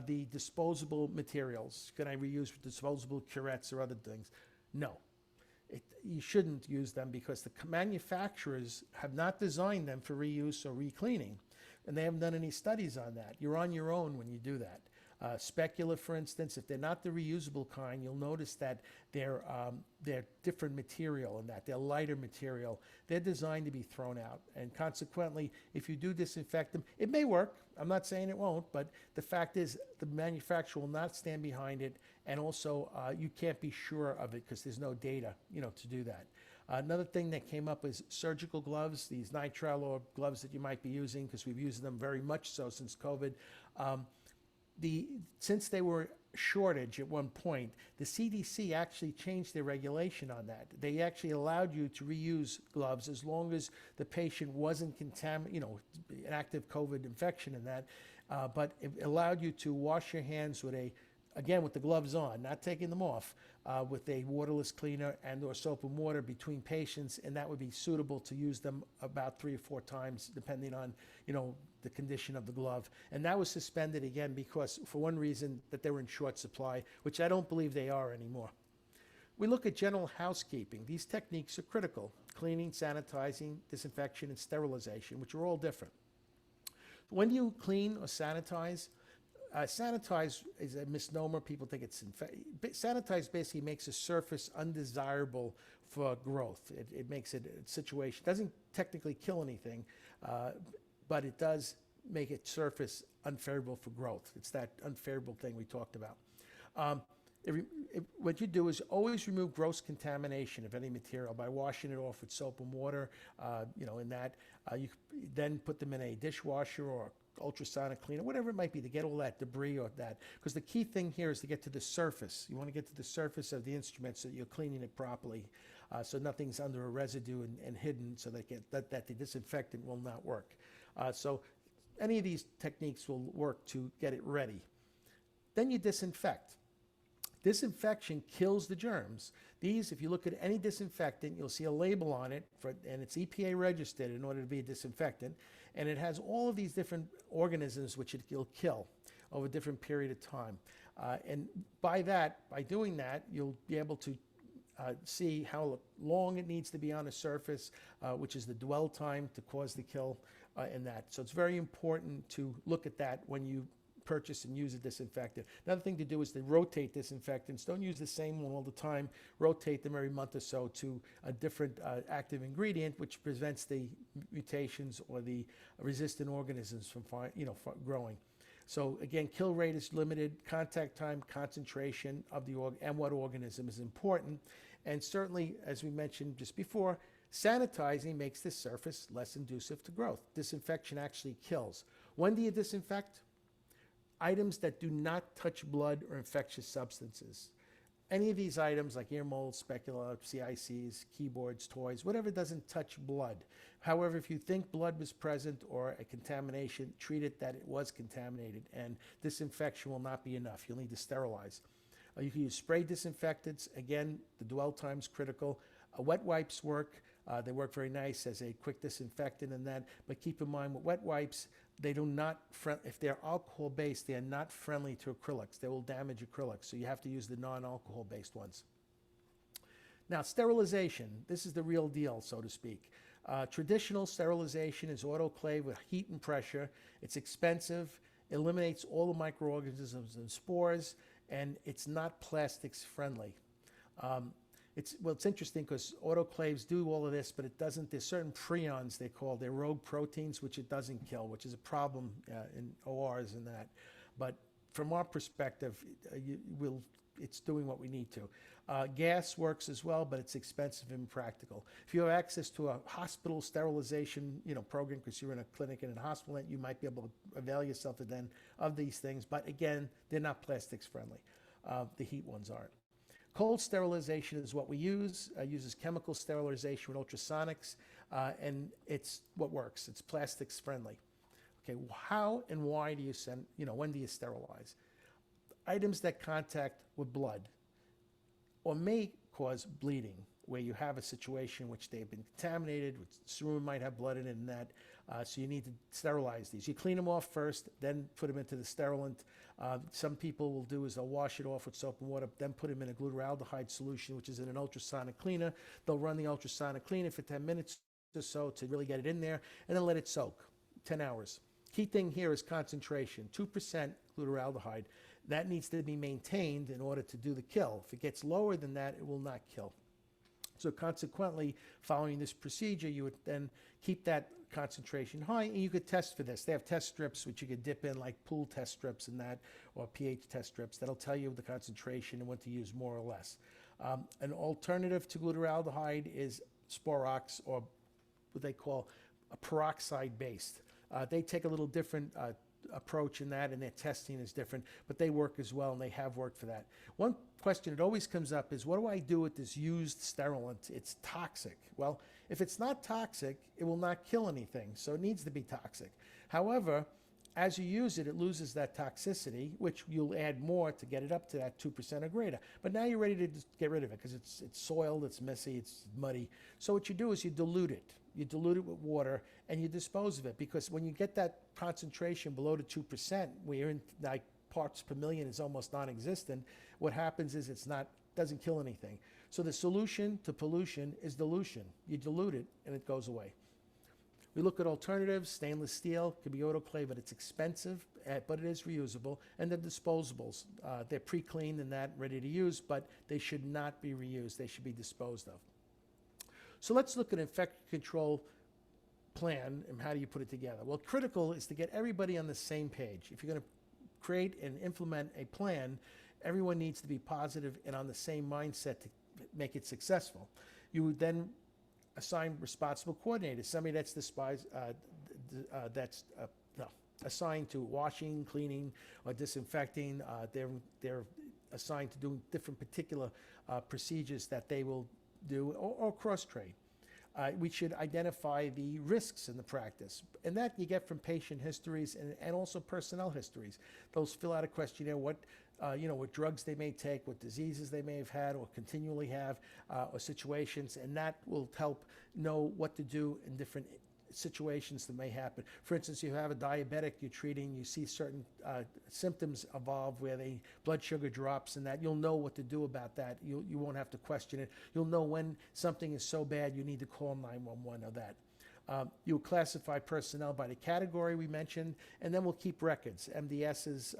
Speaker 2: the disposable materials? Can I reuse disposable curettes or other things? No. You shouldn't use them because the manufacturers have not designed them for reuse or recleaning, and they haven't done any studies on that. You're on your own when you do that. Specula, for instance, if they're not the reusable kind, you'll notice that they're different material in that. They're lighter material. They're designed to be thrown out. And consequently, if you do disinfect them, it may work. I'm not saying it won't, but the fact is the manufacturer will not stand behind it. And also, you can't be sure of it because there's no data, to do that. Another thing that came up is surgical gloves, these nitrile or gloves that you might be using, because we've used them very much so since COVID. Since they were shortage at one point, the CDC actually changed their regulation on that. They actually allowed you to reuse gloves as long as the patient wasn't contaminated, an active COVID infection in that, but it allowed you to wash your hands with a again, with the gloves on, not taking them off, with a waterless cleaner and or soap and water between patients, and that would be suitable to use them about 3 or 4 times, depending on, the condition of the glove. And that was suspended again because, for one reason, that they were in short supply, which I don't believe they are anymore. We look at general housekeeping. These techniques are critical: cleaning, sanitizing, disinfection, and sterilization, which are all different. When do you clean or sanitize? Sanitize is a misnomer. People think it's sanitize basically makes a surface undesirable for growth. It makes it a situation. It doesn't technically kill anything, but it does make it surface unfavorable for growth. It's that unfavorable thing we talked about. What you do is always remove gross contamination of any material by washing it off with soap and water. You then put them in a dishwasher or ultrasonic cleaner, whatever it might be, to get all that debris or that. Because the key thing here is to get to the surface. You want to get to the surface of the instrument so that you're cleaning it properly, so nothing's under a residue and hidden, so that the disinfectant will not work. So any of these techniques will work to get it ready. Then you disinfect. Disinfection kills the germs. These, if you look at any disinfectant, you'll see a label on it, and it's EPA registered in order to be a disinfectant, and it has all of these different organisms which it'll kill over a different period of time. And by doing that, you'll be able to see how long it needs to be on a surface, which is the dwell time to cause the kill in that. So it's very important to look at that when you purchase and use a disinfectant. Another thing to do is to rotate disinfectants. Don't use the same one all the time. Rotate them every month or so to a different active ingredient, which prevents the mutations or the resistant organisms from growing. So again, kill rate is limited. Contact time, concentration of the and what organism is important. And certainly, as we mentioned just before, sanitizing makes the surface less conducive to growth. Disinfection actually kills. When do you disinfect? Items that do not touch blood or infectious substances. Any of these items like ear molds, specula, CICs, keyboards, toys, whatever doesn't touch blood. However, if you think blood was present or a contamination, treat it that it was contaminated, and disinfection will not be enough. You'll need to sterilize. You can use spray disinfectants. Again, the dwell time is critical. Wet wipes work. They work very nice as a quick disinfectant and that, but keep in mind with wet wipes, they do not, if they're alcohol-based, they are not friendly to acrylics. They will damage acrylics, so you have to use the non-alcohol-based ones. Now, sterilization. This is the real deal, so to speak. Traditional sterilization is autoclave with heat and pressure. It's expensive, eliminates all the microorganisms and spores, and it's not plastics friendly. It's interesting because autoclaves do all of this, but it doesn't. There's certain prions they're rogue proteins, which it doesn't kill, which is a problem in ORs and that. But from our perspective, it's doing what we need to. Gas works as well, but it's expensive and impractical. If you have access to a hospital sterilization program, because you're in a clinic and a hospital, you might be able to avail yourself then of these things. But again, they're not plastics friendly. The heat ones aren't. Cold sterilization is what we use. Uses chemical sterilization with ultrasonics, and it's what works. It's plastics friendly. Okay, how and why do you when do you sterilize? Items that contact with blood or may cause bleeding, where you have a situation in which they've been contaminated, which serum might have blood in it and that, so you need to sterilize these. You clean them off first, then put them into the sterilant. Some people will do is they'll wash it off with soap and water, then put them in a glutaraldehyde solution, which is in an ultrasonic cleaner. They'll run the ultrasonic cleaner for 10 minutes or so to really get it in there, and then let it soak, 10 hours. Key thing here is concentration, 2% glutaraldehyde. That needs to be maintained in order to do the kill. If it gets lower than that, it will not kill. So consequently, following this procedure, you would then keep that concentration high, and you could test for this. They have test strips which you could dip in, like pool test strips and that, or pH test strips. That'll tell you the concentration and when to use more or less. An alternative to glutaraldehyde is Sporox, or what they call a peroxide-based. They take a little different approach in that, and their testing is different, but they work as well, and they have worked for that. One question that always comes up is, what do I do with this used sterilant? It's toxic. Well, if it's not toxic, it will not kill anything, so it needs to be toxic. However, as you use it, it loses that toxicity, which you'll add more to get it up to that 2% or greater. But now you're ready to just get rid of it because it's soiled, it's messy, it's muddy. So what you do is you dilute it. You dilute it with water and you dispose of it, because when you get that concentration below the 2%, where you're in like parts per million is almost non-existent, what happens is doesn't kill anything. So the solution to pollution is dilution. You dilute it and it goes away. We look at alternatives. Stainless steel can be autoclaved, but it's expensive, but it is reusable. And then disposables. They're pre-cleaned and that, ready to use, but they should not be reused. They should be disposed of. So let's look at an infection control plan and how do you put it together. Well, critical is to get everybody on the same page. If you're going to create and implement a plan, everyone needs to be positive and on the same mindset to make it successful. You would then assign responsible coordinators, somebody that's assigned to washing, cleaning, or disinfecting. They're assigned to doing different particular procedures that they will do, or cross-train. We should identify the risks in the practice, and that you get from patient histories and also personnel histories. Those fill out a questionnaire, what drugs they may take, what diseases they may have had or continually have, or situations, and that will help know what to do in different situations that may happen. For instance, you have a diabetic you're treating, you see certain symptoms evolve where the blood sugar drops, and that you'll know what to do about that. You won't have to question it. You'll know when something is so bad you need to call 911 or that. You'll classify personnel by the category we mentioned, and then we'll keep records, MDSs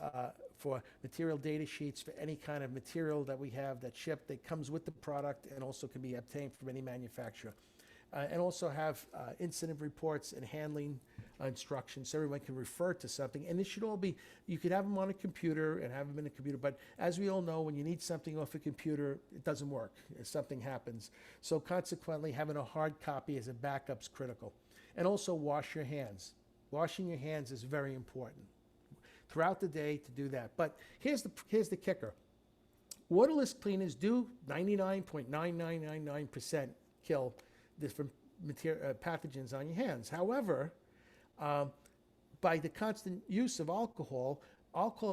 Speaker 2: for material data sheets for any kind of material that we have that's shipped that comes with the product and also can be obtained from any manufacturer. And also have incident reports and handling instructions so everyone can refer to something. And this should all be, you could have them on a computer and have them in a computer, but as we all know, when you need something off a computer, it doesn't work if something happens. So consequently, having a hard copy as a backup is critical. And also wash your hands. Washing your hands is very important throughout the day to do that. But here's the kicker. Waterless cleaners do 99.9999% kill different pathogens on your hands. However, by the constant use of alcohol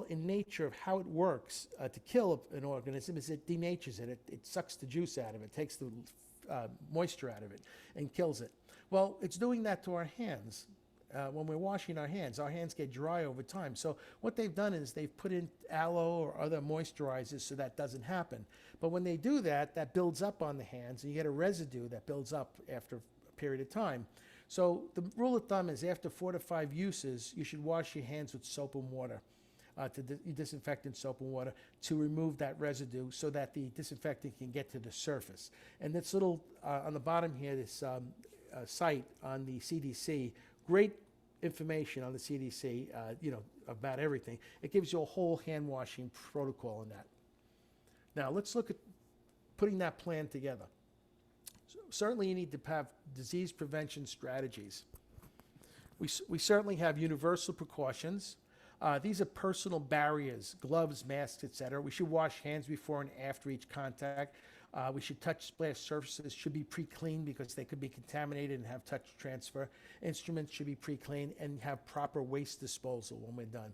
Speaker 2: in nature of how it works to kill an organism is it denatures it. It sucks the juice out of it, takes the moisture out of it, and kills it. Well, it's doing that to our hands. When we're washing our hands get dry over time. So what they've done is they've put in aloe or other moisturizers so that doesn't happen. But when they do that, that builds up on the hands, and you get a residue that builds up after a period of time. So the rule of thumb is after 4 to 5 uses, you should wash your hands with soap and water, disinfectant soap and water, to remove that residue so that the disinfectant can get to the surface. And this little, on the bottom here, this site on the CDC, great information on the CDC, about everything. It gives you a whole hand washing protocol in that. Now let's look at putting that plan together. So certainly you need to have disease prevention strategies. We certainly have universal precautions. These are personal barriers, gloves, masks, etc. We should wash hands before and after each contact. We should touch splash surfaces, should be pre-cleaned because they could be contaminated and have touch transfer. Instruments should be pre-cleaned and have proper waste disposal when we're done.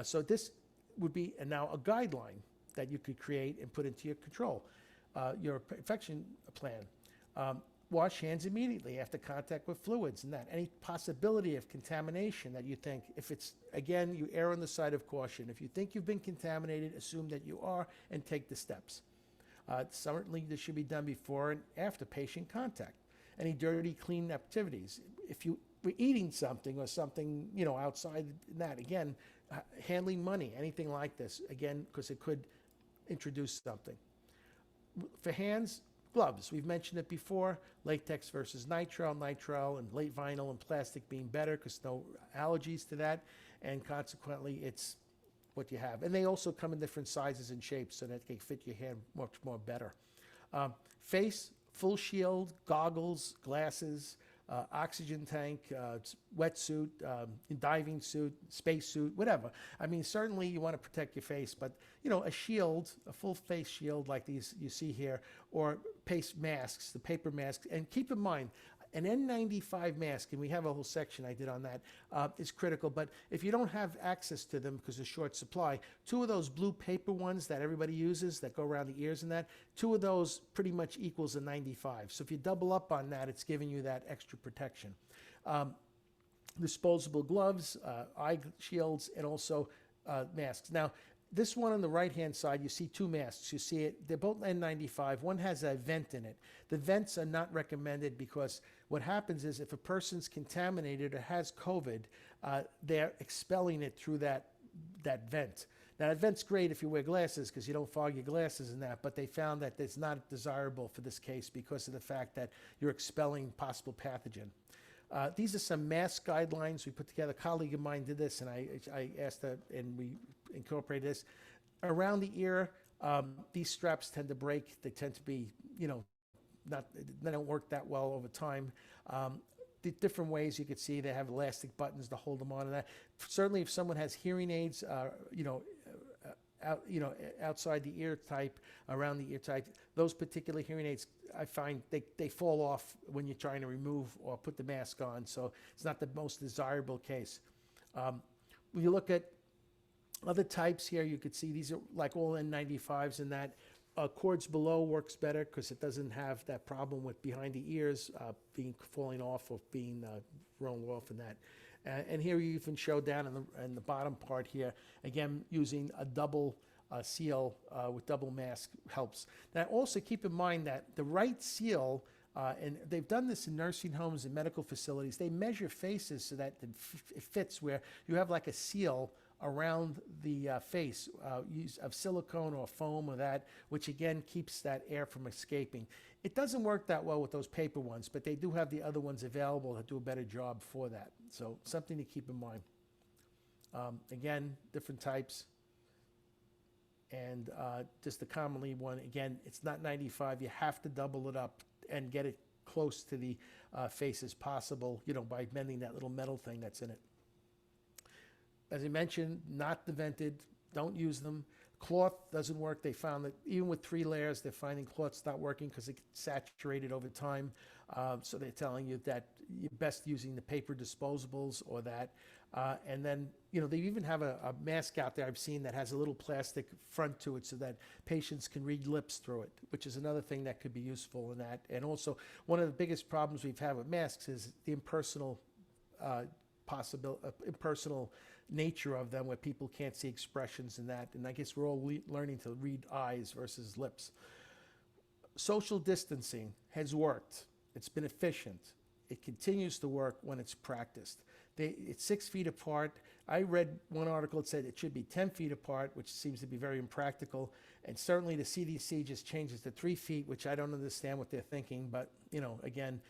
Speaker 2: So this would be now a guideline that you could create and put into your control, your infection plan. Wash hands immediately after contact with fluids and that. Any possibility of contamination that you think, if it's, again, you err on the side of caution. If you think you've been contaminated, assume that you are and take the steps. Certainly this should be done before and after patient contact. Any dirty, clean activities. If you were eating something or something, outside that, again, handling money, anything like this, again, because it could introduce something. For hands, gloves. We've mentioned it before, latex versus nitrile, and late vinyl and plastic being better because no allergies to that, and consequently it's what you have. And they also come in different sizes and shapes so that they fit your hand much more better. Face, full shield, goggles, glasses, oxygen tank, wetsuit, diving suit, space suit, whatever. I mean, certainly you want to protect your face, but a shield, a full face shield like these you see here, or face masks, the paper masks. And keep in mind, An N95 mask, and we have a whole section I did on that, is critical. But if you don't have access to them because of short supply, 2 of those blue paper ones that everybody uses that go around the ears and that, 2 of those pretty much equals a 95. So if you double up on that, it's giving you that extra protection. Disposable gloves, eye shields, and also masks. Now, this one on the right-hand side, you see 2 masks. You see it, they're both N95. One has a vent in it. The vents are not recommended because what happens is if a person's contaminated or has COVID, they're expelling it through that vent. Now, that vent's great if you wear glasses because you don't fog your glasses and that, but they found that it's not desirable for this case because of the fact that you're expelling possible pathogen. These are some mask guidelines we put together. A colleague of mine did this, and I asked her, and we incorporated this. Around the ear, these straps tend to break. They tend to be, they don't work that well over time. The different ways you could see they have elastic buttons to hold them on, and that. Certainly, if someone has hearing aids, outside the ear type, around the ear type, those particular hearing aids, I find they fall off when you're trying to remove or put the mask on, so it's not the most desirable case. When you look at other types here, you could see these are like all N95s and that. Cords below works better because it doesn't have that problem with behind the ears falling off or being rolled off and that. And here you even show down in the bottom part here, again, using a double seal with double mask helps. Now, also keep in mind that the right seal, and they've done this in nursing homes and medical facilities, they measure faces so that it fits where you have like a seal around the face, use of silicone or foam or that, which again keeps that air from escaping. It doesn't work that well with those paper ones, but they do have the other ones available that do a better job for that. So something to keep in mind. Again, different types. And just the commonly one, again, it's not 95. You have to double it up and get it close to the face as possible, by bending that little metal thing that's in it. As I mentioned, not vented, don't use them. Cloth doesn't work. They found that even with 3 layers, they're finding cloth's not working because it gets saturated over time. So they're telling you that you're best using the paper disposables or that. And then, they even have a mask out there I've seen that has a little plastic front to it so that patients can read lips through it, which is another thing that could be useful in that. And also, one of the biggest problems we've had with masks is the impersonal nature of them where people can't see expressions and that. And I guess we're all learning to read eyes versus lips. Social distancing has worked. It's been efficient. It continues to work when it's practiced. It's 6 feet apart. I read one article that said it should be 10 feet apart, which seems to be very impractical. And certainly the CDC just changes to 3 feet, which I don't understand what they're thinking. But, again,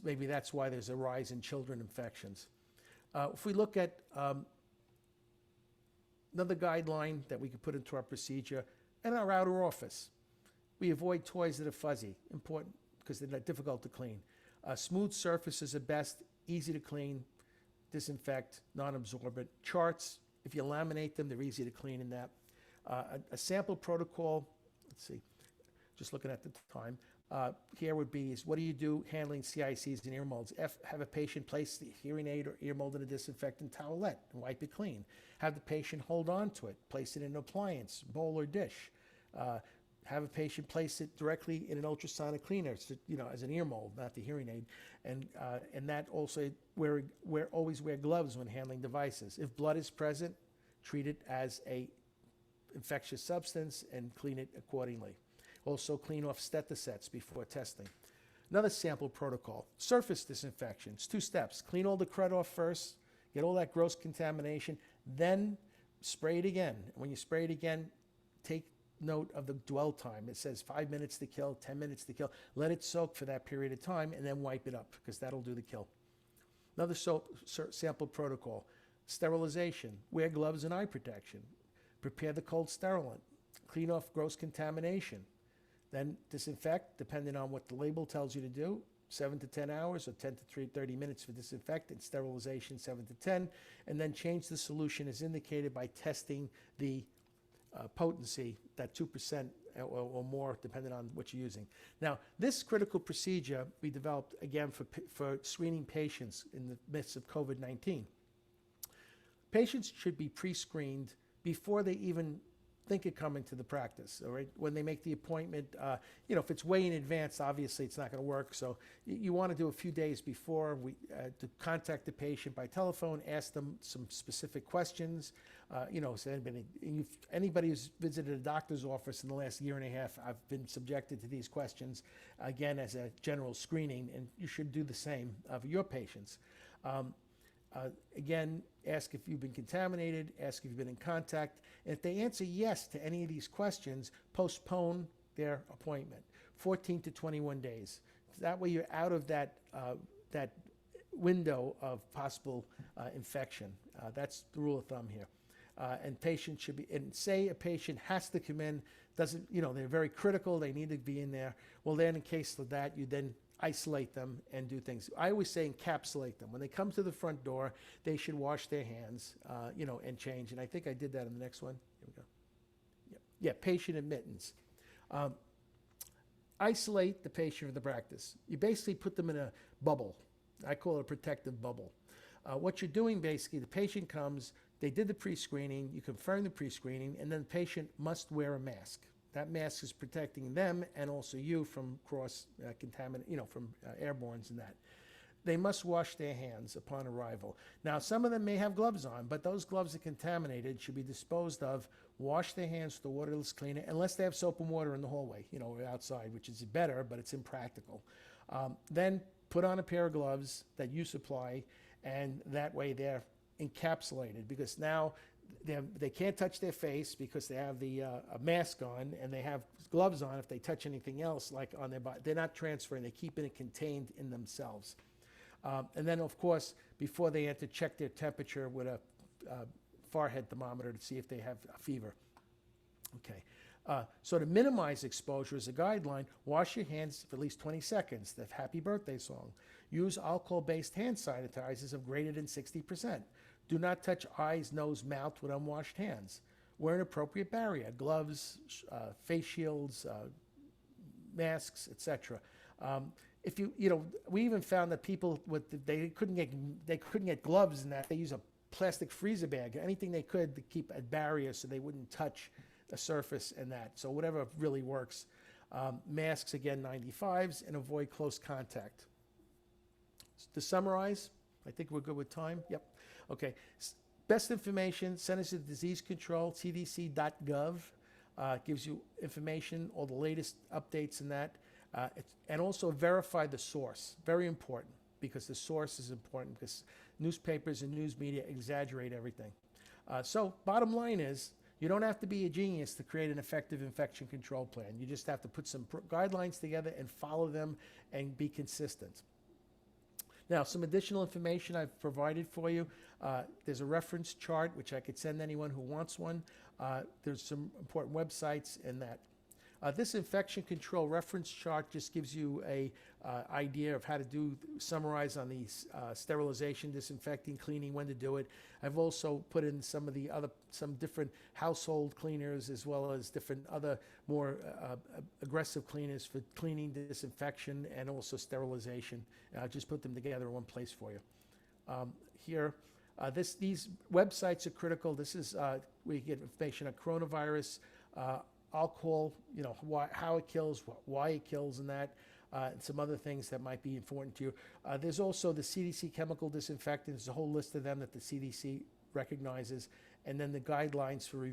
Speaker 2: maybe that's why there's a rise in children infections. If we look at another guideline that we could put into our procedure, in our outer office, we avoid toys that are fuzzy, important because they're not difficult to clean. Smooth surfaces are best, easy to clean, disinfect, non-absorbent. Charts, if you laminate them, they're easy to clean in that. A sample protocol, let's see, just looking at the time, here would be is what do you do handling CICs and ear molds? Have a patient place the hearing aid or ear mold in a disinfectant towelette and wipe it clean. Have the patient hold on to it, place it in an appliance, bowl or dish. Have a patient place it directly in an ultrasonic cleaner, so, as an ear mold, not the hearing aid. And that also, always wear gloves when handling devices. If blood is present, treat it as a infectious substance and clean it accordingly. Also clean off stethosets before testing. Another sample protocol, surface disinfection. It's 2 steps. Clean all the crud off first, get all that gross contamination, then spray it again. When you spray it again, take note of the dwell time. It says 5 minutes to kill, 10 minutes to kill. Let it soak for that period of time and then wipe it up because that'll do the kill. Another sample protocol, sterilization. Wear gloves and eye protection. Prepare the cold sterilant. Clean off gross contamination. Then disinfect, depending on what the label tells you to do, 7 to 10 hours or 10 to 30 minutes for disinfectant, sterilization 7 to 10, and then change the solution as indicated by testing the potency, that 2% or more, depending on what you're using. Now, this critical procedure we developed, again, for screening patients in the midst of COVID-19. Patients should be pre-screened before they even think of coming to the practice, all right? When they make the appointment, if it's way in advance, obviously it's not going to work. So you want to do a few days before to contact the patient by telephone, ask them some specific questions. So anybody who's visited a doctor's office in the last year and a half, I've been subjected to these questions, again, as a general screening, and you should do the same for your patients. Again, ask if you've been contaminated, ask if you've been in contact. And if they answer yes to any of these questions, postpone their appointment, 14 to 21 days. That way you're out of that window of possible infection. That's the rule of thumb here. And patients should be, and say a patient has to come in, they're very critical, they need to be in there. Well, then in case of that, you then isolate them and do things. I always say encapsulate them. When they come to the front door, they should wash their hands, and change. And I think I did that in the next one. Here we go. Yeah, patient admittance. Isolate the patient from the practice. You basically put them in a bubble. I call it a protective bubble. What you're doing, basically, the patient comes, they did the pre-screening, you confirm the pre-screening, and then the patient must wear a mask. That mask is protecting them and also you from from airbornes and that. They must wash their hands upon arrival. Now, some of them may have gloves on, but those gloves are contaminated, should be disposed of. Wash their hands with the waterless cleaner, unless they have soap and water in the hallway, or outside, which is better, but it's impractical. Then put on a pair of gloves that you supply, and that way they're encapsulated, because now they can't touch their face because they have the a mask on, and they have gloves on. If they touch anything else, like on their body, they're not transferring. They're keeping it contained in themselves. And then, of course, before they enter, check their temperature with a forehead thermometer to see if they have a fever. Okay. So to minimize exposure as a guideline, wash your hands for at least 20 seconds. The happy birthday song. Use alcohol-based hand sanitizers of greater than 60%. Do not touch eyes, nose, mouth with unwashed hands. Wear an appropriate barrier, gloves, face shields, masks, etc. If we even found that people they couldn't get gloves and that they use a plastic freezer bag, anything they could to keep a barrier so they wouldn't touch a surface and that. So whatever really works. Masks, again, 95s, and avoid close contact. To summarize, I think we're good with time. Yep. Okay. Best information, Centers of Disease Control, cdc.gov, gives you information, all the latest updates in that. And also verify the source. Very important, because the source is important, because newspapers and news media exaggerate everything. So bottom line is, you don't have to be a genius to create an effective infection control plan. You just have to put some guidelines together and follow them and be consistent. Now, some additional information I've provided for you. There's a reference chart, which I could send anyone who wants one. There's some important websites in that. This infection control reference chart just gives you a idea of how to summarize on these sterilization, disinfecting, cleaning, when to do it. I've also put in some different household cleaners, as well as different other more aggressive cleaners for cleaning, disinfection, and also sterilization. Just put them together in one place for you. Here, these websites are critical. This is where you get information on coronavirus, alcohol, how it kills, why it kills, and that, and some other things that might be important to you. There's also the CDC chemical disinfectants. There's a whole list of them that the CDC recognizes, and then the guidelines for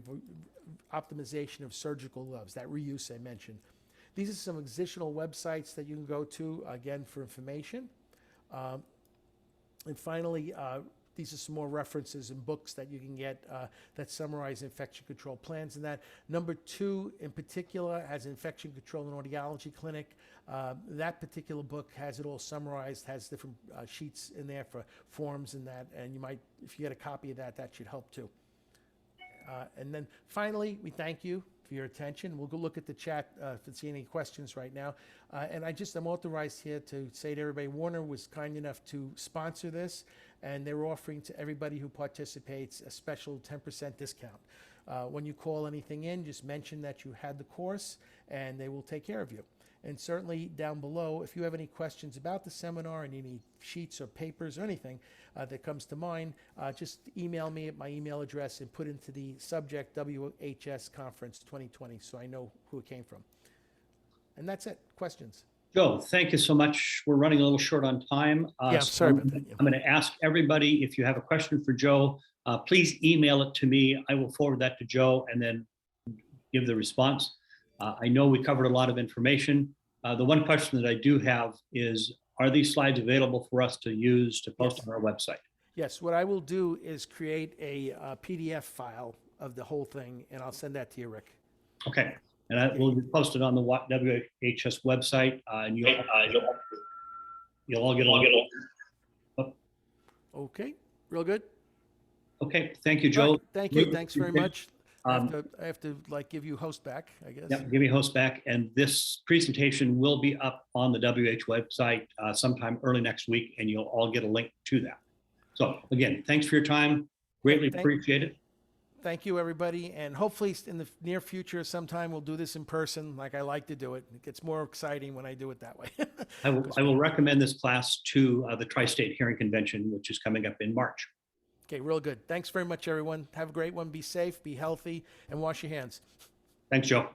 Speaker 2: optimization of surgical gloves, that reuse I mentioned. These are some additional websites that you can go to, again, for information. And finally, these are some more references and books that you can get that summarize infection control plans and that. Number 2, in particular, has Infection Control and Audiology Clinic. That particular book has it all summarized, has different sheets in there for forms and that, and you might, if you get a copy of that, that should help too. And then finally, we thank you for your attention. We'll go look at the chat if you see any questions right now. And I'm authorized here to say to everybody, Warner was kind enough to sponsor this, and they're offering to everybody who participates a special 10% discount. When you call anything in, just mention that you had the course and they will take care of you. And certainly down below, if you have any questions about the seminar and you need sheets or papers or anything that comes to mind, just email me at my email address and put into the subject WHS Conference 2020 so I know who it came from. And that's it. Questions?
Speaker 1: Joe, thank you so much. We're running a little short on time.
Speaker 2: Yeah,
Speaker 1: So
Speaker 2: sorry about that. Yeah.
Speaker 1: I'm going to ask everybody, if you have a question for Joe, please email it to me. I will forward that to Joe and then give the response. I know we covered a lot of information. The one question that I do have is, are these slides available for us to use to post
Speaker 2: Yes.
Speaker 1: on our website?
Speaker 2: Yes, what I will do is create a PDF file of the whole thing, and I'll send that to you, Rick.
Speaker 1: Okay. And I will post it on the WHS website, and you'll all get along.
Speaker 2: Okay, real good.
Speaker 1: Okay, thank you,
Speaker 2: All
Speaker 1: Joe.
Speaker 2: right, thank you. Thanks very much. I
Speaker 1: Um,
Speaker 2: have to like give you host back, I guess.
Speaker 1: Yep, give me host back. And this presentation will be up on the WH website sometime early next week, and you'll all get a link to that. So again, thanks for your time. Greatly appreciate it.
Speaker 2: Thank you, everybody. And hopefully in the near future, sometime we'll do this in person like I like to do it. It gets more exciting when I do it that way.
Speaker 1: I will recommend this class to the Tri-State Hearing Convention, which is coming up in March.
Speaker 2: Okay, real good. Thanks very much, everyone. Have a great one. Be safe, be healthy, and wash your hands.
Speaker 1: Thanks, Joe.